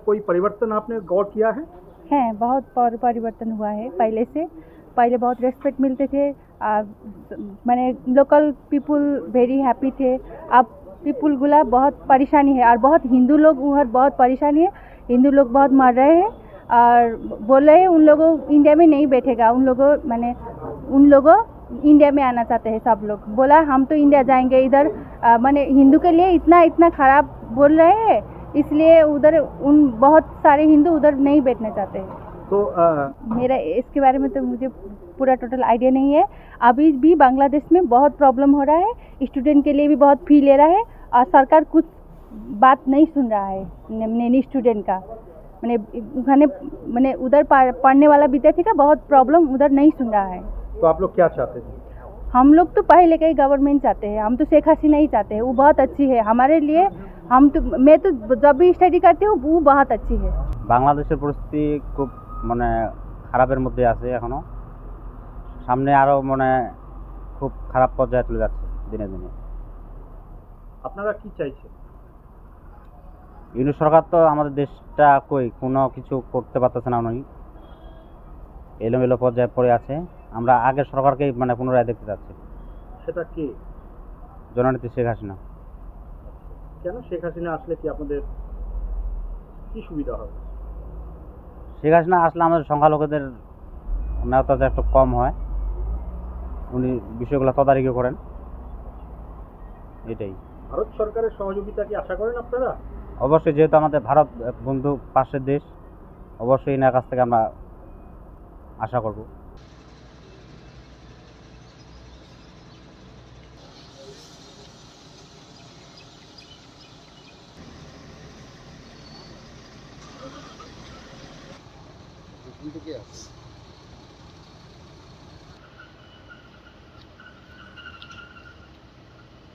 कोई परिवर्तन आपने गौर किया है? बहुत परिवर्तन हुआ है पहले से। पहले बहुत रेस्पेक्ट मिलते थे, मैंने लोकल पीपुल वेरी हैप्पी थे। अब पीपुल गुला बहुत परेशानी है और बहुत हिंदू लोग उधर बहुत परेशानी है। हिंदू लोग बहुत मर रहे हैं और बोल रहे हैं उन लोगों इंडिया में नहीं बैठेगा। उन लोगों इंडिया में आना चाहते हैं। सब लोग बोला हम तो इंडिया जाएंगे। इधर हिंदू के लिए इतना खराब बोल रहे हैं, इसलिए उधर उन बहुत सारे हिंदू उधर नहीं बैठना चाहते हैं। तो मेरा इसके बारे में तो मुझे पूरा टोटल आइडिया नहीं है। अभी भी बांग्लादेश में बहुत प्रॉब्लम हो रहा है, स्टूडेंट के लिए भी बहुत फी ले रहा है और सरकार कुछ बात नहीं सुन रहा है स्टूडेंट का। उधर पढ़ने वाला विद्यार्थी का बहुत प्रॉब्लम उधर नहीं सुन रहा है। तो आप लोग क्या चाहते हैं? हम लोग तो पहले का ही गवर्नमेंट चाहते हैं। हम तो शेख हसीना ही चाहते हैं, वो बहुत अच्छी है हमारे लिए। मैं तो जब भी स्टडी करती हूँ वो बहुत अच्छी है। বাংলাদেশের পরিস্থিতি খুব খারাপের মধ্যে আছে এখনো। সামনে আরো খুব খারাপ পর্যায়ে চলে যাচ্ছে দিনে দিনে। আপনারা কি চাইছেন? ইউনিট সরকার তো আমাদের দেশটা কোনো কিছু করতে পারতেছে না। উনি এলোমেলো পর্যায়ে পড়ে আছে। আমরা আগের সরকারকেই পুনরায় দেখতে চাচ্ছি। সেটা কি? জননেত্রী শেখ হাসিনা। কেন শেখ হাসিনা আসলে কি আপনাদের কি সুবিধা হবে? শেখ হাসিনা আসলে আমাদের সংখ্যালঘুদের অত্যাচার একটু কম হয়। উনি বিষয়গুলো তদারকি করেন, এটাই। ভারত সরকারের সহযোগিতা কি আশা করেন আপনারা? অবশ্যই, যেহেতু আমাদের ভারত বন্ধু পাশের দেশ, অবশ্যই এনার কাছ থেকে আমরা আশা করব। কিন্তু কি আছে